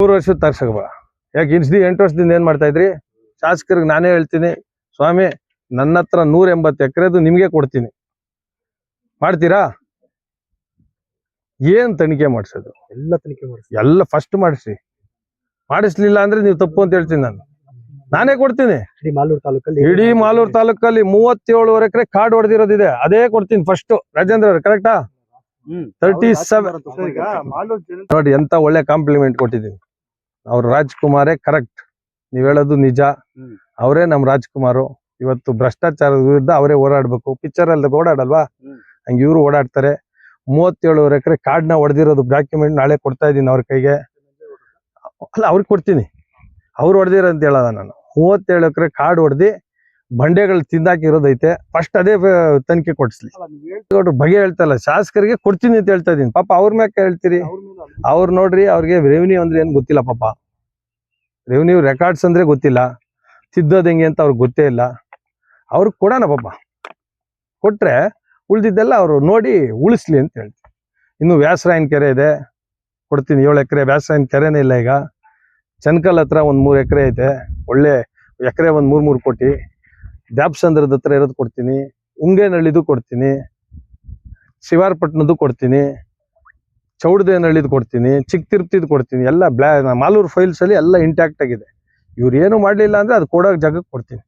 3 ವರ್ಷದ ತರ್ಸಕ ಯಾಕೆ 8 ವರ್ಷದಿಂದ ಏನ್ ಮಾಡ್ತಾ ಇದ್ರಿ? ಶಾಸಕರಿಗೆ ನಾನೇ ಹೇಳ್ತೀನಿ, ಸ್ವಾಮಿ ನನ್ನ ಹತ್ರ 180 ಎಕರೆದು ನಿಮ್ಗೆ ಕೊಡ್ತೀನಿ, ಮಾಡ್ತೀರಾ? ಏನ್ ತನಿಖೆ ಮಾಡಿಸೋದು? ಎಲ್ಲ ತನಿಖೆ ಮಾಡಿಸಿ, ಎಲ್ಲ ಫಸ್ಟ್ ಮಾಡಿಸಿ. ಮಾಡಿಸ್ಲಿಲ್ಲ ಅಂದ್ರೆ ನೀವು ತಪ್ಪು ಅಂತ ಹೇಳ್ತೀನಿ. ನಾನೇ ಕೊಡ್ತೀನಿ. ಇಡೀ ಮಾಲೂರು ತಾಲೂಕಲ್ಲಿ 37 ಎಕರೆ ಕಾಡು ಹೊಡೆದಿರೋದಿದೆ, ಅದೇ ಕೊಡ್ತೀನಿ ಫಸ್ಟ್. ರಾಜೇಂದ್ರ ಅವ್ರೆ ಕರೆಕ್ಟಾ? 37 ನೋಡಿ, ಎಂತ ಒಳ್ಳೆ ಕಾಂಪ್ಲಿಮೆಂಟ್ ಕೊಟ್ಟಿದ್ದೀನಿ. ಅವ್ರ ರಾಜ್ಕುಮಾರೇ ಕರೆಕ್ಟ್, ನೀವ್ ಹೇಳೋದು ನಿಜ. ಅವರೇ ನಮ್ ರಾಜ್ಕುಮಾರು. ಇವತ್ತು ಭ್ರಷ್ಟಾಚಾರದ ವಿರುದ್ಧ ಅವರೇ ಓಡಾಡ್ಬೇಕು. ಪಿಕ್ಚರ್ ಅಲ್ಲಿ ಓಡಾಡಲ್ವಾ, ಹಂಗೆ ಇವ್ರು ಓಡಾಡ್ತಾರೆ. 37 ಎಕರೆ ಕಾಡ್ನ ಹೊಡೆದಿರೋದು ಡಾಕ್ಯುಮೆಂಟ್ ನಾಳೆ ಕೊಡ್ತಾ ಇದ್ದೀನಿ ಅವ್ರ ಕೈಗೆ. ಅಲ್ಲ, ಅವ್ರಿಗೆ ಕೊಡ್ತೀನಿ. ಅವ್ರು ಹೊಡೆದಿರೋ ಅಂತ ಹೇಳದ ನಾನು. 37 ಎಕರೆ ಕಾಡು ಹೊಡೆದಿ ಬಂಡೆಗಳು ತಿಂದಾಕಿರೋದೈತೆ. ಫಸ್ಟ್ ಅದೇ ತನಿಖೆ ಕೊಡಿಸ್ಲಿ. ಬಗೆ ಹೇಳ್ತಲ್ಲ, ಶಾಸಕರಿಗೆ ಕೊಡ್ತೀನಿ ಅಂತ ಹೇಳ್ತಾ ಇದೀನಿ. ಪಾಪ ಅವ್ರ ಮ್ಯಾಕ ಹೇಳ್ತೀರಿ? ಅವ್ರು ನೋಡ್ರಿ, ಅವ್ರಿಗೆ ರೆವಿನ್ಯೂ ಅಂದ್ರೆ ಏನ್ ಗೊತ್ತಿಲ್ಲ ಪಾಪ. ರೆವಿನ್ಯೂ ರೆಕಾರ್ಡ್ಸ್ ಅಂದ್ರೆ ಗೊತ್ತಿಲ್ಲ, ತಿದ್ದೋದ್ ಹೆಂಗೆ ಅಂತ ಅವ್ರಿಗೆ ಗೊತ್ತೇ ಇಲ್ಲ. ಅವ್ರಿಗೆ ಕೊಡೋಣ ಪಾಪ, ಕೊಟ್ರೆ ಉಳ್ದಿದ್ದೆಲ್ಲ ಅವರು ನೋಡಿ ಉಳಿಸ್ಲಿ ಅಂತ ಹೇಳ್ತೀನಿ. ಇನ್ನು ವ್ಯಾಸರಾಯನ ಕೆರೆ ಇದೆ, ಕೊಡ್ತೀನಿ 7 ಎಕರೆ. ವ್ಯಾಸರಾಯನ ಕೆರೆನೇ ಇಲ್ಲ ಈಗ. ಚನ್ಕಲ್ ಹತ್ರ ಒಂದ್ 3 ಎಕರೆ ಐತೆ, ಒಳ್ಳೆ ಎಕರೆ ಒಂದ್ 3 ಕೋಟಿ. ದ್ಯಾಪ್ಸಂದ್ರದ ಹತ್ರ ಇರೋದು ಕೊಡ್ತೀನಿ. ಉಂಗೇನಹಳ್ಳಿದು ಕೊಡ್ತೀನಿ, ಶಿವಾರಪಟ್ಟಣದ್ದು ಕೊಡ್ತೀನಿ, ಚೌಡದೇನಹಳ್ಳಿದು ಕೊಡ್ತೀನಿ, ಚಿಕ್ಕ ತಿರುಪತಿದು ಕೊಡ್ತೀನಿ. ಎಲ್ಲ ಮಾಲೂರು ಫೈಲ್ಸ್ ಅಲ್ಲಿ ಎಲ್ಲ ಇಂಟ್ಯಾಕ್ಟ್ ಆಗಿದೆ. ಇವ್ರು ಏನು ಮಾಡ್ಲಿಲ್ಲ ಅಂದ್ರೆ ಅದು ಕೊಡೋ ಜಾಗಕ್ಕೆ ಕೊಡ್ತೀನಿ.